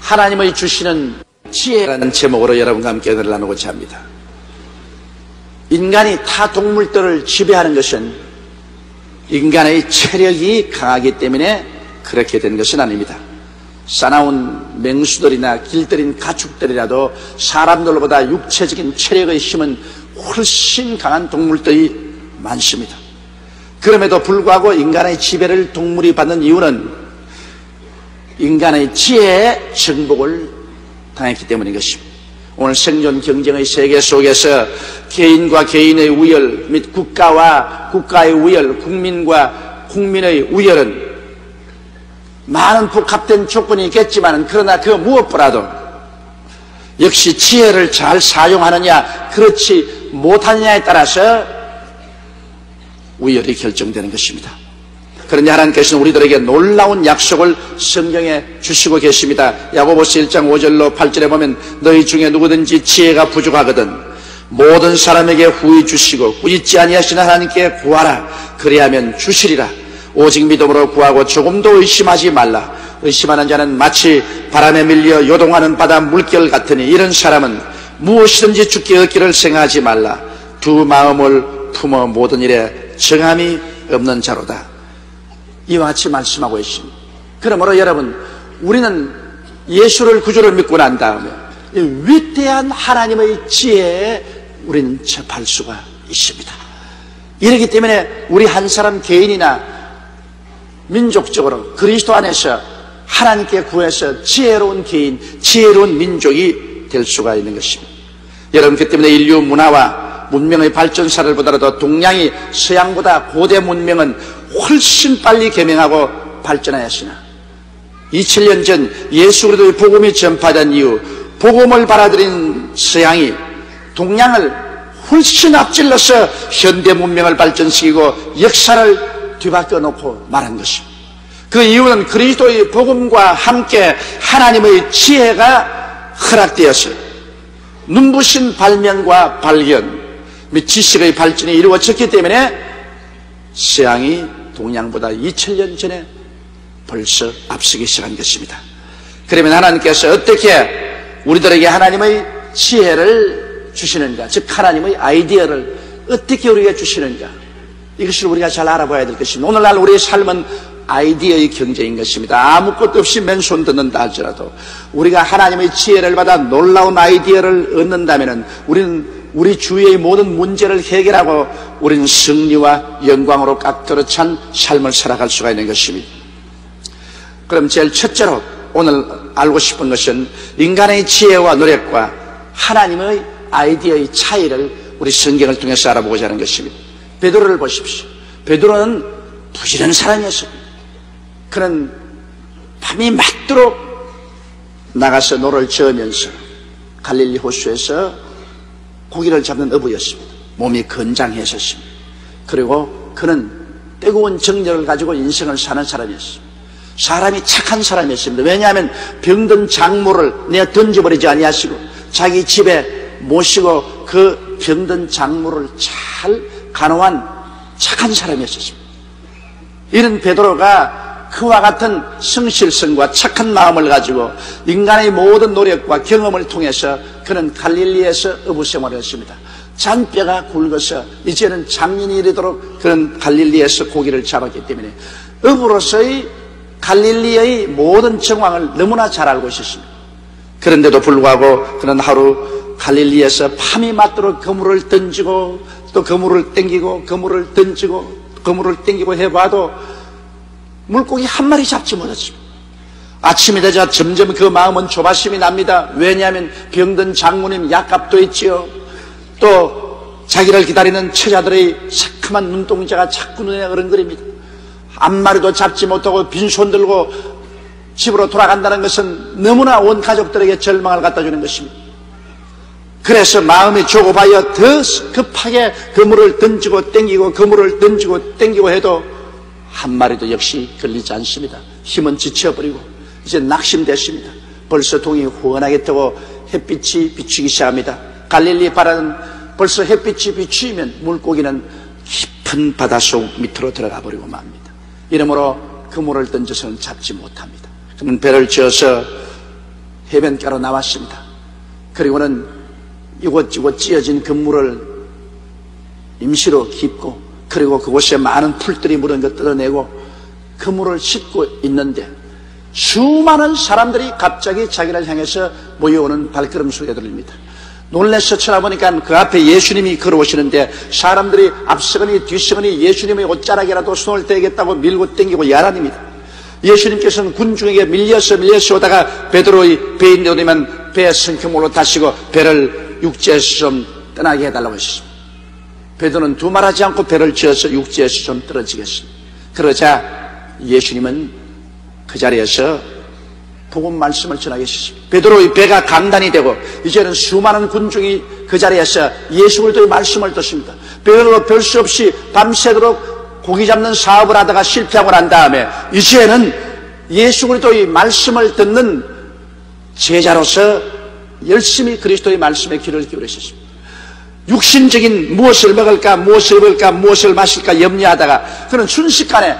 하나님의 주시는 지혜라는 제목으로 여러분과 함께 은혜를 나누고자 합니다. 인간이 타 동물들을 지배하는 것은 인간의 체력이 강하기 때문에 그렇게 된 것은 아닙니다. 사나운 맹수들이나 길들인 가축들이라도 사람들보다 육체적인 체력의 힘은 훨씬 강한 동물들이 많습니다. 그럼에도 불구하고 인간의 지배를 동물이 받는 이유는 인간의 지혜에 정복을 당했기 때문인 것입니다. 오늘 생존 경쟁의 세계 속에서 개인과 개인의 우열 및 국가와 국가의 우열, 국민과 국민의 우열은 많은 복합된 조건이 있겠지만 그러나 그 무엇보다도 역시 지혜를 잘 사용하느냐 그렇지 못하느냐에 따라서 우열이 결정되는 것입니다. 그러니 하나님께서는 우리들에게 놀라운 약속을 성경에 주시고 계십니다. 야고보서 1장 5절로 8절에 보면 너희 중에 누구든지 지혜가 부족하거든 모든 사람에게 후히 주시고 꾸짖지 아니하시는 하나님께 구하라. 그리하면 주시리라. 오직 믿음으로 구하고 조금도 의심하지 말라. 의심하는 자는 마치 바람에 밀려 요동하는 바다 물결 같으니 이런 사람은 무엇이든지 주께 얻기를 생각하지 말라. 두 마음을 품어 모든 일에 정함이 없는 자로다. 이와 같이 말씀하고 있습니다. 그러므로 여러분, 우리는 예수를 구주를 믿고 난 다음에 위대한 하나님의 지혜에 우리는 접할 수가 있습니다. 이렇기 때문에 우리 한 사람 개인이나 민족적으로 그리스도 안에서 하나님께 구해서 지혜로운 개인, 지혜로운 민족이 될 수가 있는 것입니다. 여러분, 그 때문에 인류 문화와 문명의 발전사를 보더라도 동양이 서양보다 고대 문명은 훨씬 빨리 개명하고 발전하였으나 2000년 전 예수 그리스도의 복음이 전파된 이후 복음을 받아들인 서양이 동양을 훨씬 앞질러서 현대 문명을 발전시키고 역사를 뒤바꿔 놓고 말한 것입니다. 그 이유는 그리스도의 복음과 함께 하나님의 지혜가 허락되었어요. 눈부신 발명과 발견 및 지식의 발전이 이루어졌기 때문에 서양이 동양보다 2000년 전에 벌써 앞서기 시작한 것입니다. 그러면 하나님께서 어떻게 우리들에게 하나님의 지혜를 주시는가, 즉 하나님의 아이디어를 어떻게 우리에게 주시는가, 이것을 우리가 잘 알아봐야 될 것입니다. 오늘날 우리의 삶은 아이디어의 경제인 것입니다. 아무것도 없이 맨손 듣는다 할지라도 우리가 하나님의 지혜를 받아 놀라운 아이디어를 얻는다면 우리는 우리 주위의 모든 문제를 해결하고 우리는 승리와 영광으로 깍두러 찬 삶을 살아갈 수가 있는 것입니다. 그럼 제일 첫째로 오늘 알고 싶은 것은 인간의 지혜와 노력과 하나님의 아이디어의 차이를 우리 성경을 통해서 알아보고자 하는 것입니다. 베드로를 보십시오. 베드로는 부지런한 사람이었습니다. 그는 밤이 맞도록 나가서 노를 저으면서 갈릴리 호수에서 고기를 잡는 어부였습니다. 몸이 건장했었습니다. 그리고 그는 뜨거운 정열을 가지고 인생을 사는 사람이었습니다. 사람이 착한 사람이었습니다. 왜냐하면 병든 작물을 내가 던져버리지 아니하시고 자기 집에 모시고 그 병든 작물을 잘 간호한 착한 사람이었습니다. 이런 베드로가 그와 같은 성실성과 착한 마음을 가지고 인간의 모든 노력과 경험을 통해서 그는 갈릴리에서 어부 생활을 했습니다. 잔뼈가 굵어서 이제는 장년이 이르도록 그는 갈릴리에서 고기를 잡았기 때문에 어부로서의 갈릴리의 모든 정황을 너무나 잘 알고 있었습니다. 그런데도 불구하고 그는 하루 갈릴리에서 밤이 맞도록 그물을 던지고 또 그물을 땡기고 그물을 던지고 그물을 땡기고 해봐도 물고기 한 마리 잡지 못했습니다. 아침이 되자 점점 그 마음은 조바심이 납니다. 왜냐하면 병든 장모님 약값도 있지요. 또 자기를 기다리는 처자들의 새카만 눈동자가 자꾸 눈에 어른거립니다. 한 마리도 잡지 못하고 빈손 들고 집으로 돌아간다는 것은 너무나 온 가족들에게 절망을 갖다 주는 것입니다. 그래서 마음이 조급하여 더 급하게 그물을 던지고 땡기고 그물을 던지고 땡기고 해도 한 마리도 역시 걸리지 않습니다. 힘은 지쳐버리고 이제 낙심됐습니다. 벌써 동이 후원하게 뜨고 햇빛이 비추기 시작합니다. 갈릴리 바다는 벌써 햇빛이 비추면 물고기는 깊은 바닷속 밑으로 들어가 버리고 맙니다. 이러므로 그물을 던져서는 잡지 못합니다. 그는 배를 지어서 해변가로 나왔습니다. 그리고는 이곳저곳 찢어진 그물을 임시로 깁고, 그리고 그곳에 많은 풀들이 묻은 것 뜯어내고 그물을 싣고 있는데 수많은 사람들이 갑자기 자기를 향해서 모여오는 발걸음 소리가 들립니다. 놀라서 쳐다보니까 그 앞에 예수님이 걸어오시는데 사람들이 앞서거니 뒤서거니 예수님의 옷자락이라도 손을 대겠다고 밀고 땡기고 야란입니다. 예수님께서는 군중에게 밀려서 오다가 베드로의 배에 내리면 배에 성큼으로 타시고 배를 육지에서 좀 떠나게 해달라고 했습니다. 베드로는 두말하지 않고 배를 지어서 육지에서 좀 떨어지겠습니다. 그러자 예수님은 그 자리에서 복음 말씀을 전하게 하셨습니다. 베드로의 배가 강단이 되고 이제는 수많은 군중이 그 자리에서 예수 그리스도의 말씀을 듣습니다. 베드로가 별 수 없이 밤새도록 고기 잡는 사업을 하다가 실패하고 난 다음에 이제는 예수 그리스도의 말씀을 듣는 제자로서 열심히 그리스도의 말씀에 귀를 기울이셨습니다. 육신적인 무엇을 먹을까, 무엇을 입을까, 무엇을 마실까 염려하다가 그는 순식간에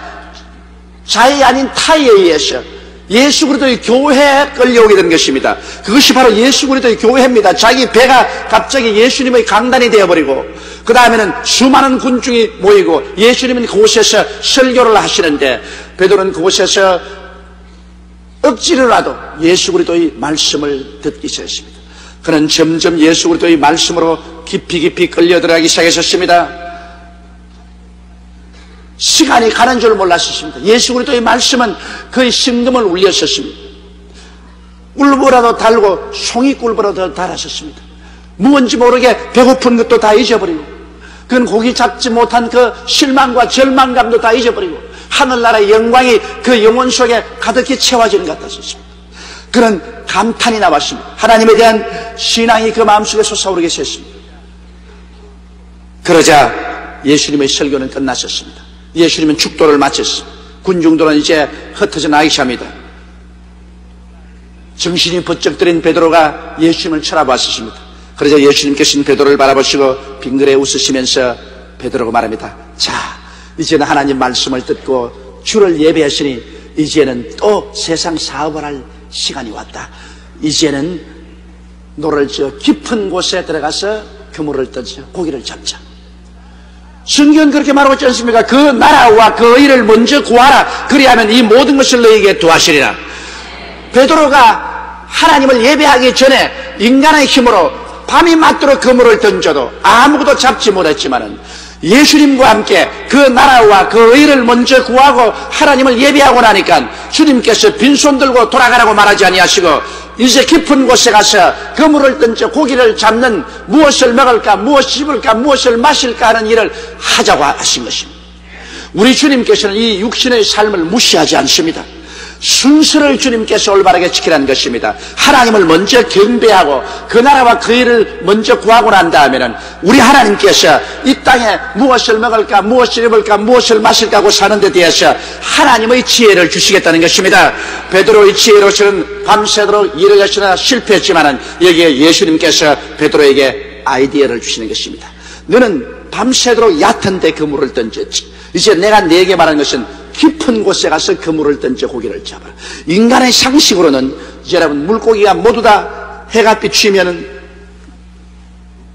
자의 아닌 타에 의해서 예수 그리스도의 교회에 끌려오게 된 것입니다. 그것이 바로 예수 그리스도의 교회입니다. 자기 배가 갑자기 예수님의 강단이 되어버리고 그 다음에는 수많은 군중이 모이고 예수님은 그곳에서 설교를 하시는데 베드로는 그곳에서 억지로라도 예수 그리스도의 말씀을 듣기 시작했습니다. 그는 점점 예수 그리스도의 말씀으로 깊이 끌려 들어가기 시작했습니다. 시간이 가는 줄 몰랐었습니다. 예수 그리스도의 말씀은 그의 심금을 울렸었습니다. 꿀보라도 달고 송이꿀보라도 달았었습니다. 무언지 모르게 배고픈 것도 다 잊어버리고 그는 고기 잡지 못한 그 실망과 절망감도 다 잊어버리고 하늘나라의 영광이 그 영혼 속에 가득히 채워지는 것 같았습니다. 그런 감탄이 나왔습니다. 하나님에 대한 신앙이 그 마음속에 솟아오르게 했습니다. 그러자 예수님의 설교는 끝났었습니다. 예수님은 축도를 마쳤습니다. 군중들은 이제 흩어져 나가기 시작합니다. 정신이 번쩍 들인 베드로가 예수님을 쳐다봤습니다. 그러자 예수님께서는 베드로를 바라보시고 빙그레 웃으시면서 베드로가 말합니다. 자, 이제는 하나님 말씀을 듣고 주를 예배하시니 이제는 또 세상 사업을 할 시간이 왔다. 이제는 노를 지어 깊은 곳에 들어가서 그물을 던져 고기를 잡자. 성경은 그렇게 말하고 있지 않습니까? 그 나라와 그 의를 먼저 구하라. 그리하면 이 모든 것을 너에게 도하시리라. 베드로가 하나님을 예배하기 전에 인간의 힘으로 밤이 맞도록 그물을 던져도 아무것도 잡지 못했지만은 예수님과 함께 그 나라와 그 의를 먼저 구하고 하나님을 예배하고 나니까 주님께서 빈손 들고 돌아가라고 말하지 아니하시고 이제 깊은 곳에 가서 그물을 던져 고기를 잡는 무엇을 먹을까, 무엇을 입을까, 무엇을 마실까 하는 일을 하자고 하신 것입니다. 우리 주님께서는 이 육신의 삶을 무시하지 않습니다. 순서를 주님께서 올바르게 지키라는 것입니다. 하나님을 먼저 경배하고 그 나라와 그 일을 먼저 구하고 난 다음에는 우리 하나님께서 이 땅에 무엇을 먹을까, 무엇을 입을까, 무엇을 마실까 하고 사는 데 대해서 하나님의 지혜를 주시겠다는 것입니다. 베드로의 지혜로서는 밤새도록 일을 하시나 실패했지만은 여기에 예수님께서 베드로에게 아이디어를 주시는 것입니다. 너는 밤새도록 얕은 데 그물을 던졌지. 이제 내가 네게 말하는 것은 깊은 곳에 가서 그물을 던져 고기를 잡아라. 인간의 상식으로는 여러분 물고기가 모두 다 해가 비추면은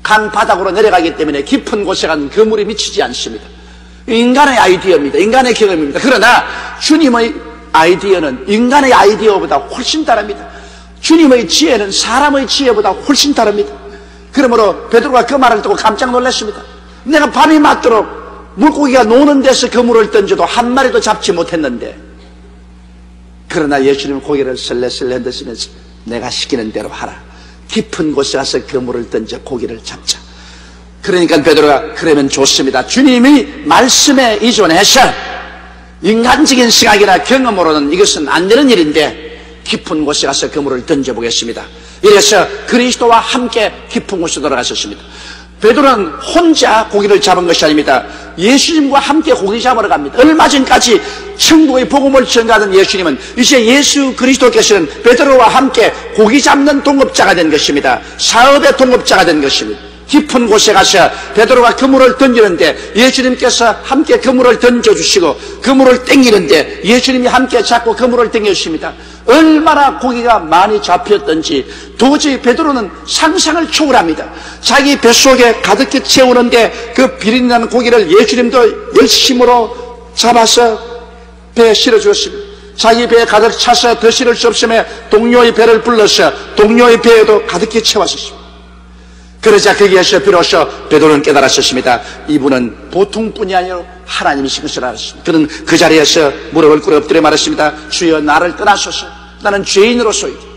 강 바닥으로 내려가기 때문에 깊은 곳에 가는 그물이 미치지 않습니다. 인간의 아이디어입니다. 인간의 경험입니다. 그러나 주님의 아이디어는 인간의 아이디어보다 훨씬 다릅니다. 주님의 지혜는 사람의 지혜보다 훨씬 다릅니다. 그러므로 베드로가 그 말을 듣고 깜짝 놀랐습니다. 내가 밤이 맞도록 물고기가 노는 데서 그물을 던져도 한 마리도 잡지 못했는데, 그러나 예수님은 고개를 설레설레 흔드시면서 내가 시키는 대로 하라. 깊은 곳에 가서 그물을 던져 고기를 잡자. 그러니까 베드로가 그러면 좋습니다. 주님이 말씀에 의존해서 인간적인 생각이나 경험으로는 이것은 안 되는 일인데 깊은 곳에 가서 그물을 던져보겠습니다. 이래서 그리스도와 함께 깊은 곳에 돌아가셨습니다. 베드로는 혼자 고기를 잡은 것이 아닙니다. 예수님과 함께 고기 잡으러 갑니다. 얼마 전까지 천국의 복음을 전가하던 예수님은 이제 예수 그리스도께서는 베드로와 함께 고기 잡는 동업자가 된 것입니다. 사업의 동업자가 된 것입니다. 깊은 곳에 가서 베드로가 그물을 던지는데 예수님께서 함께 그물을 던져주시고 그물을 땡기는데 예수님이 함께 잡고 그물을 땡겨주십니다. 얼마나 고기가 많이 잡혔던지 도저히 베드로는 상상을 초월합니다. 자기 뱃속에 가득히 채우는데 그 비린내나는 고기를 예수님도 열심으로 잡아서 배에 실어주었습니다. 자기 배에 가득 차서 더 실을 수 없음에 동료의 배를 불러서 동료의 배에도 가득히 채웠습니다. 그러자 거기에서 비로소 베드로는 깨달았습니다. 이분은 보통 분이 아니라 하나님이신 것을 알았습니다. 그는 그 자리에서 무릎을 꿇어 엎드려 말했습니다. 주여 나를 떠나소서. 나는 죄인으로소이다.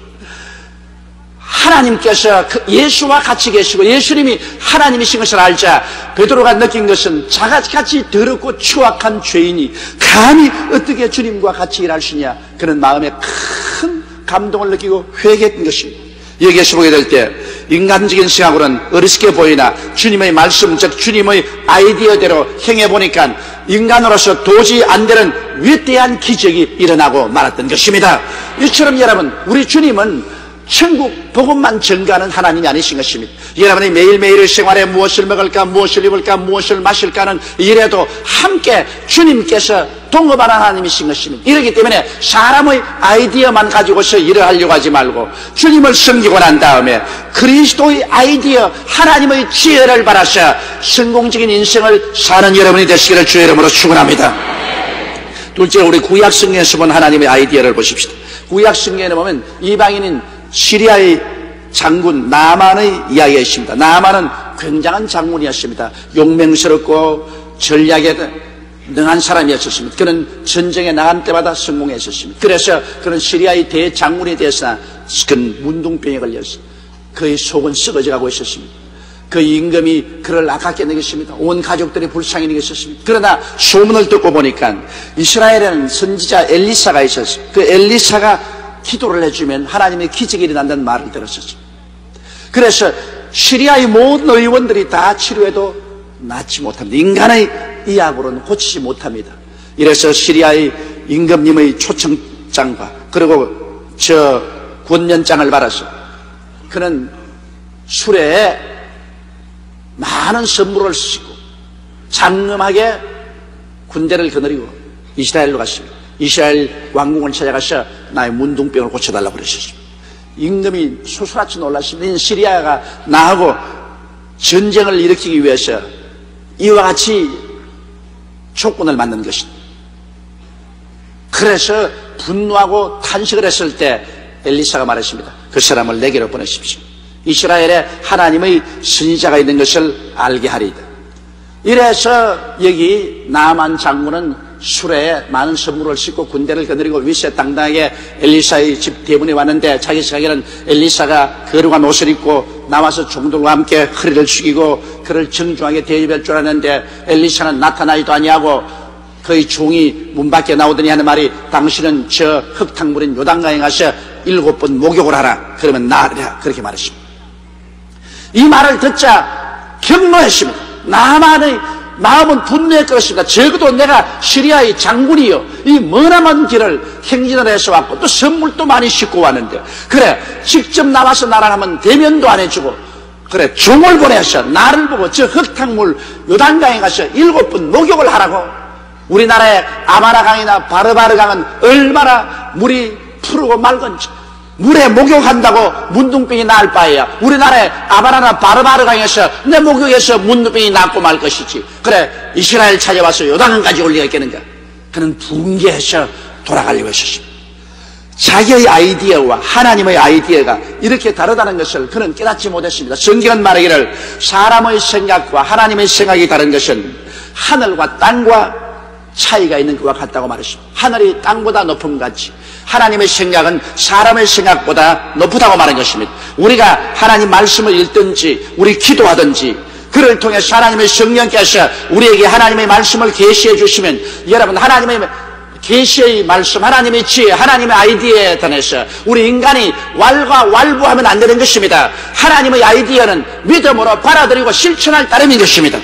하나님께서 예수와 같이 계시고 예수님이 하나님이신 것을 알자 베드로가 느낀 것은 자기같이 더럽고 추악한 죄인이 감히 어떻게 주님과 같이 일할 수 있냐. 그는 마음에 큰 감동을 느끼고 회개했던 것입니다. 여기에서 보게 될 때 인간적인 생각으로는 어리석게 보이나 주님의 말씀 즉 주님의 아이디어대로 행해보니까 인간으로서 도저히 안 되는 위대한 기적이 일어나고 말았던 것입니다. 이처럼 여러분 우리 주님은 천국 복음만 전가하는 하나님이 아니신 것입니다. 여러분이 매일매일의 생활에 무엇을 먹을까 무엇을 입을까 무엇을 마실까는 이래도 함께 주님께서 동업하는 하나님이신 것입니다. 이렇기 때문에 사람의 아이디어만 가지고서 일을 하려고 하지 말고 주님을 섬기고 난 다음에 그리스도의 아이디어 하나님의 지혜를 받아서 성공적인 인생을 사는 여러분이 되시기를 주의 이름으로 축원합니다. 둘째로 우리 구약 성경에서 본 하나님의 아이디어를 보십시다. 구약 성경에 보면 이방인인 시리아의 장군 나만의 이야기가 있습니다. 나만은 굉장한 장군이었습니다. 용맹스럽고 전략에 능한 사람이었습니다. 그는 전쟁에 나간 때마다 성공했었습니다. 그래서 그는 시리아의 대장군이 되었으나 그는 문둥병에 걸렸습니다. 그의 속은 썩어져 가고 있었습니다. 그 임금이 그를 아깝게 여겼습니다. 온 가족들이 불쌍히 여겼습니다. 그러나 소문을 듣고 보니까 이스라엘에는 선지자 엘리사가 있었어요. 그 엘리사가 기도를 해주면 하나님의 기적이 일어난다는 말을 들었었습니다. 그래서 시리아의 모든 의원들이 다 치료해도 낫지 못합니다. 인간의 의학으로는 고치지 못합니다. 이래서 시리아의 임금님의 초청장과 그리고 저 권면장을 받아서 그는 수레에 많은 선물을 싣고 장엄하게 군대를 거느리고 이스라엘로 갔습니다. 이스라엘 왕궁을 찾아가서 나의 문둥병을 고쳐달라고 그러셨습니다. 임금이 소스라치 놀랐습니다. 시리아가 나하고 전쟁을 일으키기 위해서 이와 같이 조건을 만든 것입니다. 그래서 분노하고 탄식을 했을 때 엘리사가 말했습니다. 그 사람을 내게로 보내십시오. 이스라엘에 하나님의 선지자가 있는 것을 알게 하리이다. 이래서 여기 나만 장군은 수레에 많은 선물을 싣고 군대를 거느리고 위세당당하게 엘리사의 집 대문에 왔는데 자기 생각에는 엘리사가 거룩한 옷을 입고 나와서 종들과 함께 허리를 숙이고 그를 정중하게 대접할 줄 알았는데 엘리사는 나타나지도 아니하고 그의 종이 문 밖에 나오더니 하는 말이 당신은 저 흙탕물인 요단강에 가서 7번 목욕을 하라. 그러면 나으리라. 그렇게 말했습니다. 이 말을 듣자 경노했습니다. 나만의 마음은 분노에 끌었습니다. 적어도 내가 시리아의 장군이요 이 머나먼 길을 행진을 해서 왔고 또 선물도 많이 싣고 왔는데 그래 직접 나와서 나랑 하면 대면도 안 해주고 그래 종을 보내서 나를 보고 저 흙탕물 요단강에 가서 7번 목욕을 하라고. 우리나라의 아마라강이나 바르바르강은 얼마나 물이 푸르고 맑은지 물에 목욕한다고 문둥병이 나을 바에야 우리나라의 아바라나 바르바르강에서 내 목욕해서 문둥병이 낫고 말 것이지. 그래 이스라엘 찾아와서 요단강까지 올리가 있겠는가. 그는 붕괴해서 돌아가려고 했었습니다. 자기의 아이디어와 하나님의 아이디어가 이렇게 다르다는 것을 그는 깨닫지 못했습니다. 성경은 말하기를 사람의 생각과 하나님의 생각이 다른 것은 하늘과 땅과 차이가 있는 것과 같다고 말했습니다. 하늘이 땅보다 높음 같이 하나님의 생각은 사람의 생각보다 높다고 말한 것입니다. 우리가 하나님 말씀을 읽든지 우리 기도하든지 그를 통해서 하나님의 성령께서 우리에게 하나님의 말씀을 계시해 주시면 여러분 하나님의 계시의 말씀, 하나님의 지혜, 하나님의 아이디어에 관해서 우리 인간이 왈가왈부하면 안 되는 것입니다. 하나님의 아이디어는 믿음으로 받아들이고 실천할 따름인 것입니다.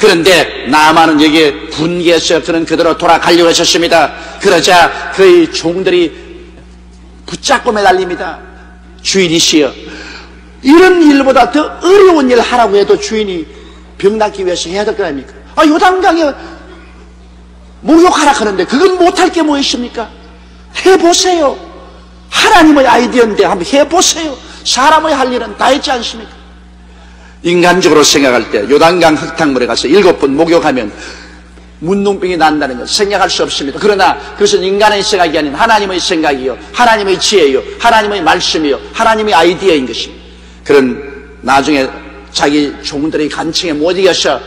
그런데 나만은 여기에 분개해서 그는 그대로 돌아가려고 했었습니다. 그러자 그의 종들이 붙잡고 매달립니다. 주인이시여 이런 일보다 더 어려운 일 하라고 해도 주인이 병 낫기 위해서 해야 될 거 아닙니까? 요단강에 목욕하라 하는데 그건 못할 게 뭐 있습니까? 해보세요. 하나님의 아이디어인데 한번 해보세요. 사람의 할 일은 다 했지 않습니까? 인간적으로 생각할 때 요단강 흙탕물에 가서 7번 목욕하면 문둥병이 난다는 것 생각할 수 없습니다. 그러나 그것은 인간의 생각이 아닌 하나님의 생각이요, 하나님의 지혜요, 하나님의 말씀이요, 하나님의 아이디어인 것입니다. 그런 나중에 자기 종들의 간청에 못 이겨서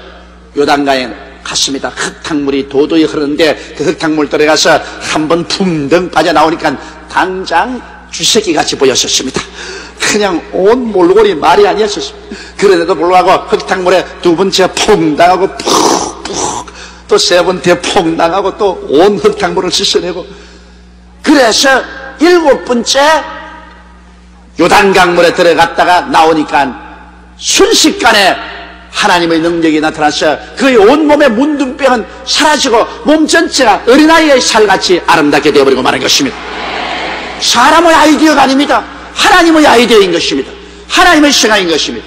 요단강에 갔습니다. 흙탕물이 도도히 흐르는데 그 흙탕물 들어가서 한번 풍덩 빠져나오니까 당장 쥐새끼 같이 보였었습니다. 그냥 온 몰골이 말이 아니었습니다. 그런데도 불구하고 흙탕물에 2번째 퐁당하고 푹푹 또 3번째 퐁당하고 또 온 흙탕물을 씻어내고, 그래서 7번째 요단강물에 들어갔다가 나오니까 순식간에 하나님의 능력이 나타나서 그의 온몸의 문둥병은 사라지고 몸 전체가 어린아이의 살같이 아름답게 되어버리고 마는 것입니다. 사람의 아이디어가 아닙니다. 하나님의 아이디어인 것입니다. 하나님의 생각인 것입니다.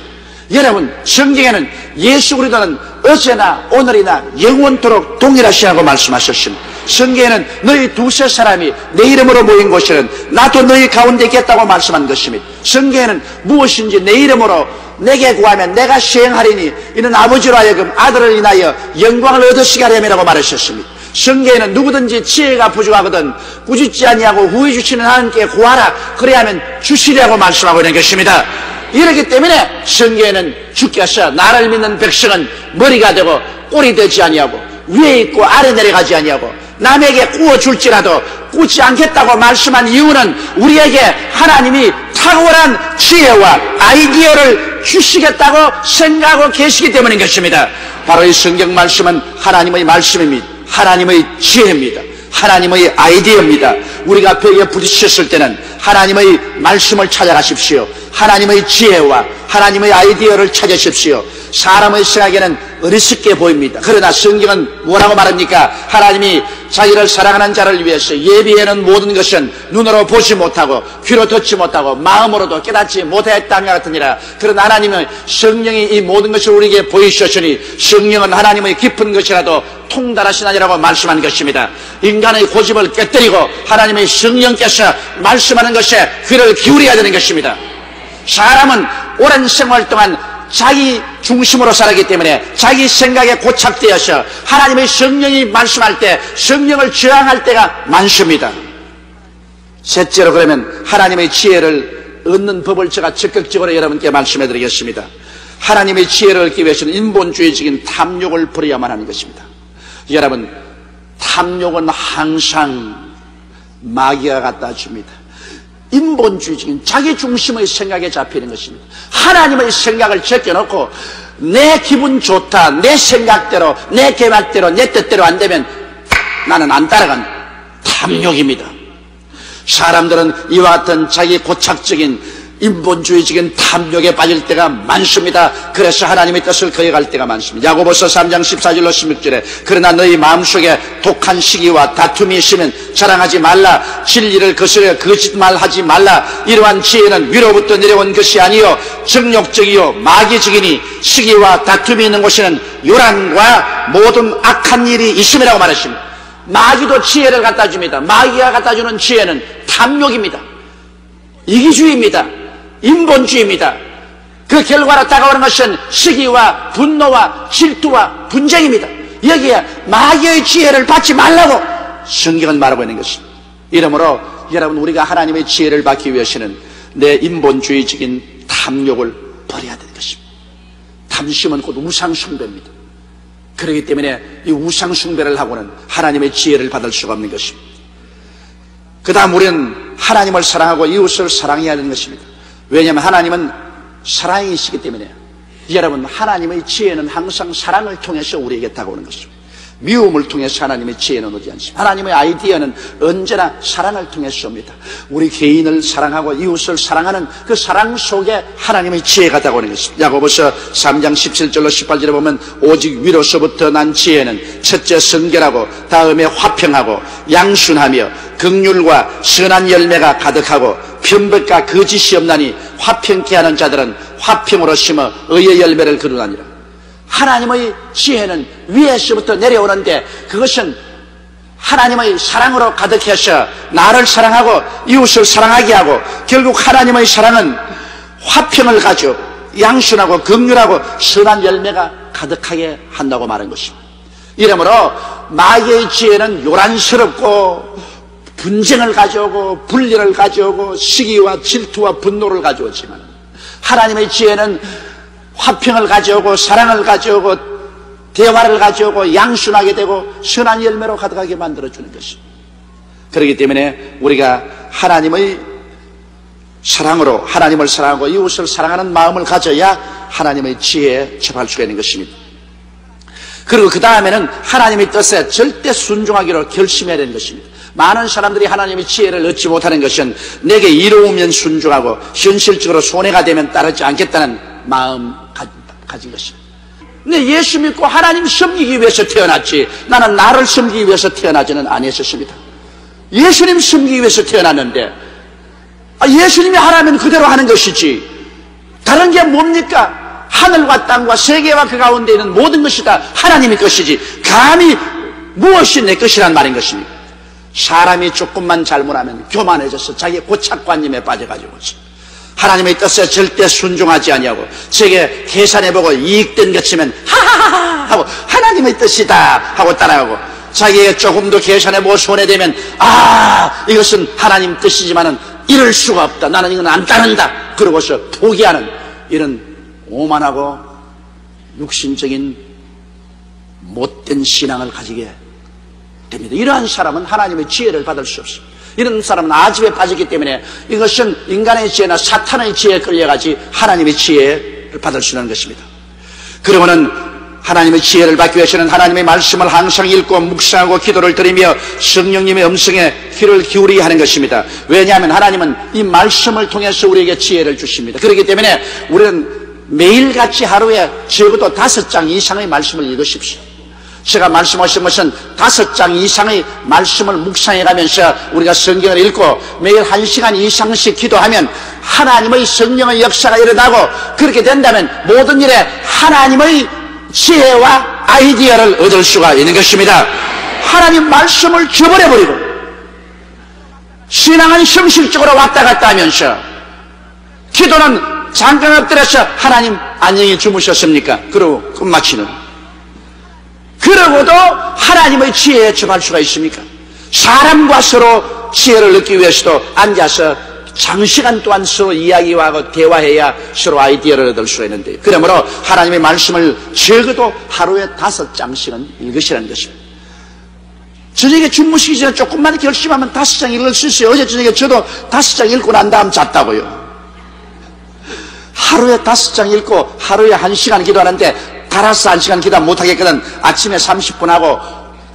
여러분, 성경에는 예수 그리스도는 어제나 오늘이나 영원토록 동일하시라고 말씀하셨습니다. 성경에는 너희 2세 사람이 내 이름으로 모인 곳에는 나도 너희 가운데 있겠다고 말씀한 것입니다. 성경에는 무엇인지 내 이름으로 내게 구하면 내가 시행하리니 이는 아버지로 하여금 아들을 인하여 영광을 얻으시게 하려면이라고 말하셨습니다. 성경에는 누구든지 지혜가 부족하거든 꾸짖지 아니하고 후히 주시는 하나님께 구하라 그래야면 주시리라고 말씀하고 있는 것입니다. 이렇기 때문에 성경에는 주께서 나를 믿는 백성은 머리가 되고 꼴이 되지 아니하고 위에 있고 아래 내려가지 아니하고 남에게 구워줄지라도 꾸지 않겠다고 말씀한 이유는 우리에게 하나님이 탁월한 지혜와 아이디어를 주시겠다고 생각하고 계시기 때문인 것입니다. 바로 이 성경 말씀은 하나님의 말씀입니다. 하나님의 지혜입니다. 하나님의 아이디어입니다. 우리가 벽에 부딪혔을 때는 하나님의 말씀을 찾아가십시오. 하나님의 지혜와 하나님의 아이디어를 찾으십시오. 사람의 생각에는 어리석게 보입니다. 그러나 성경은 뭐라고 말합니까? 하나님이 자기를 사랑하는 자를 위해서 예비해놓은 모든 것은 눈으로 보지 못하고 귀로 듣지 못하고 마음으로도 깨닫지 못했다며 같으니라. 그러나 하나님은 성령이 이 모든 것을 우리에게 보이셨으니 성령은 하나님의 깊은 것이라도 통달하신 아니라고 말씀한 것입니다. 인간의 고집을 깨뜨리고 하나님의 성령께서 말씀하는 것에 귀를 기울여야 되는 것입니다. 사람은 오랜 생활 동안 자기 중심으로 살았기 때문에 자기 생각에 고착되어서 하나님의 성령이 말씀할 때 성령을 저항할 때가 많습니다. 셋째로, 그러면 하나님의 지혜를 얻는 법을 제가 적극적으로 여러분께 말씀해 드리겠습니다. 하나님의 지혜를 얻기 위해서는 인본주의적인 탐욕을 버려야만 하는 것입니다. 여러분, 탐욕은 항상 마귀가 갖다 줍니다. 인본주의적인 자기 중심의 생각에 잡히는 것입니다. 하나님의 생각을 제껴놓고 내 기분 좋다, 내 생각대로, 내 계획대로, 내 뜻대로 안 되면 나는 안 따라간 탐욕입니다. 사람들은 이와 같은 자기 고착적인 인본주의적인 탐욕에 빠질 때가 많습니다. 그래서 하나님의 뜻을 거역할 때가 많습니다. 야고보서 3장 14절로 16절에 그러나 너희 마음속에 독한 시기와 다툼이 있으면 자랑하지 말라. 진리를 거스려 거짓말하지 말라. 이러한 지혜는 위로부터 내려온 것이 아니요 정욕적이요 마귀적이니 시기와 다툼이 있는 곳에는 요란과 모든 악한 일이 있음이라고 말했습니다. 마귀도 지혜를 갖다 줍니다. 마귀가 갖다 주는 지혜는 탐욕입니다. 이기주의입니다. 인본주의입니다. 그 결과로 다가오는 것은 시기와 분노와 질투와 분쟁입니다. 여기에 마귀의 지혜를 받지 말라고 성경은 말하고 있는 것입니다. 이러므로 여러분, 우리가 하나님의 지혜를 받기 위해서는 내 인본주의적인 탐욕을 버려야 되는 것입니다. 탐심은 곧 우상숭배입니다. 그렇기 때문에 이 우상숭배를 하고는 하나님의 지혜를 받을 수가 없는 것입니다. 그 다음 우리는 하나님을 사랑하고 이웃을 사랑해야 되는 것입니다. 왜냐하면 하나님은 사랑이시기 때문에 여러분, 하나님의 지혜는 항상 사랑을 통해서 우리에게 다가오는 것입니다. 미움을 통해서 하나님의 지혜는 오지 않습니다. 하나님의 아이디어는 언제나 사랑을 통해서 옵니다. 우리 개인을 사랑하고 이웃을 사랑하는 그 사랑 속에 하나님의 지혜가 다가오는 것입니다. 야고보서 3장 17절로 18절에 보면 오직 위로서부터 난 지혜는 첫째 성결하고 다음에 화평하고 양순하며 긍휼과 선한 열매가 가득하고 변법과 거짓이 없나니 화평케 하는 자들은 화평으로 심어 의의 열매를 거두나니라. 하나님의 지혜는 위에서부터 내려오는데 그것은 하나님의 사랑으로 가득해서 나를 사랑하고 이웃을 사랑하게 하고, 결국 하나님의 사랑은 화평을 가지고 양순하고 긍휼하고 선한 열매가 가득하게 한다고 말한 것입니다. 이러므로 마귀의 지혜는 요란스럽고 분쟁을 가져오고 분리를 가져오고 시기와 질투와 분노를 가져오지만, 하나님의 지혜는 화평을 가져오고 사랑을 가져오고 대화를 가져오고 양순하게 되고 선한 열매로 가득하게 만들어주는 것입니다. 그렇기 때문에 우리가 하나님의 사랑으로 하나님을 사랑하고 이웃을 사랑하는 마음을 가져야 하나님의 지혜에 접할 수가 있는 것입니다. 그리고 그 다음에는 하나님의 뜻에 절대 순종하기로 결심해야 되는 것입니다. 많은 사람들이 하나님의 지혜를 얻지 못하는 것은 내게 이로우면 순종하고 현실적으로 손해가 되면 따르지 않겠다는 마음 가진 것입니다. 근데 예수 믿고 하나님 섬기기 위해서 태어났지, 나는 나를 섬기기 위해서 태어나지는 아니었습니다. 예수님 섬기기 위해서 태어났는데, 예수님이 하라면 그대로 하는 것이지 다른 게 뭡니까? 하늘과 땅과 세계와 그 가운데 있는 모든 것이 다 하나님의 것이지 감히 무엇이 내 것이란 말인 것입니다. 사람이 조금만 잘못하면 교만해져서 자기 고착관념에 빠져가지고 하나님의 뜻에 절대 순종하지 아니하고 제게 계산해보고 이익된 것 치면 하하하하 하고 하나님의 뜻이다 하고 따라가고, 자기에게 조금도 계산해보고 손해되면 이것은 하나님 뜻이지만은 이럴 수가 없다, 나는 이건 안 따른다 그러고서 포기하는 이런 오만하고 육신적인 못된 신앙을 가지게 됩니다. 이러한 사람은 하나님의 지혜를 받을 수 없습니다. 이런 사람은 아집에 빠졌기 때문에 이것은 인간의 지혜나 사탄의 지혜에 끌려가지 하나님의 지혜를 받을 수 있는 것입니다. 그러면은 하나님의 지혜를 받기 위해서는 하나님의 말씀을 항상 읽고 묵상하고 기도를 드리며 성령님의 음성에 귀를 기울이게 하는 것입니다. 왜냐하면 하나님은 이 말씀을 통해서 우리에게 지혜를 주십니다. 그렇기 때문에 우리는 매일같이 하루에 적어도 5장 이상의 말씀을 읽으십시오. 제가 말씀하신 것은 5장 이상의 말씀을 묵상해 가면서 우리가 성경을 읽고 매일 1시간 이상씩 기도하면 하나님의 성령의 역사가 일어나고, 그렇게 된다면 모든 일에 하나님의 지혜와 아이디어를 얻을 수가 있는 것입니다. 하나님 말씀을 저버려버리고 신앙은 형식적으로 왔다 갔다 하면서 기도는 잠깐 엎드려서 하나님 안녕히 주무셨습니까? 그러고 끝마치는, 그러고도 하나님의 지혜에 접할 수가 있습니까? 사람과 서로 지혜를 얻기 위해서도 앉아서 장시간 동안 서로 이야기와 하고 대화해야 서로 아이디어를 얻을 수가 있는데, 그러므로 하나님의 말씀을 적어도 하루에 5장씩은 읽으시라는 것입니다. 저녁에 주무시기 전에 조금만 결심하면 5장 읽을 수 있어요. 어제 저녁에 저도 5장 읽고 난 다음 잤다고요. 하루에 5장 읽고 하루에 1시간 기도하는데 달아서 1시간 기도 못하겠거든. 아침에 30분 하고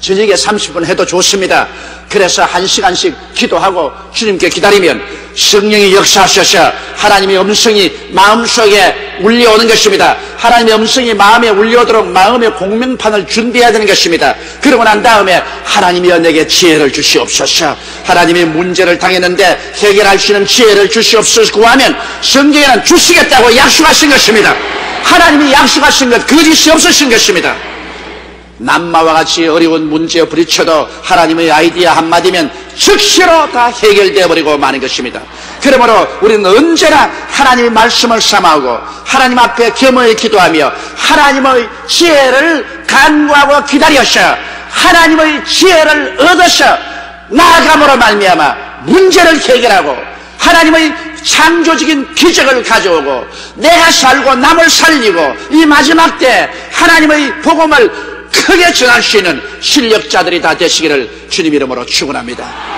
저녁에 30분 해도 좋습니다. 그래서 1시간씩 기도하고 주님께 기다리면 성령이 역사하셔서 하나님의 음성이 마음속에 울려오는 것입니다. 하나님의 음성이 마음에 울려오도록 마음의 공명판을 준비해야 되는 것입니다. 그러고 난 다음에 하나님이여 내게 지혜를 주시옵소서, 하나님이 문제를 당했는데 해결할 수 있는 지혜를 주시옵소서 구하면 성경에는 주시겠다고 약속하신 것입니다. 하나님이 약속하신 것 거짓이 없으신 것입니다. 남마와 같이 어려운 문제에 부딪혀도 하나님의 아이디어 한마디면 즉시로 다 해결되어 버리고 마는 것입니다. 그러므로 우리는 언제나 하나님의 말씀을 삼아오고 하나님 앞에 겸허히 기도하며 하나님의 지혜를 간구하고 기다려서 하나님의 지혜를 얻어서 나아감으로 말미암아 문제를 해결하고 하나님의 창조적인 기적을 가져오고 내가 살고 남을 살리고 이 마지막 때 하나님의 복음을 크게 전할 수 있는 실력자들이 다 되시기를 주님 이름으로 축원합니다.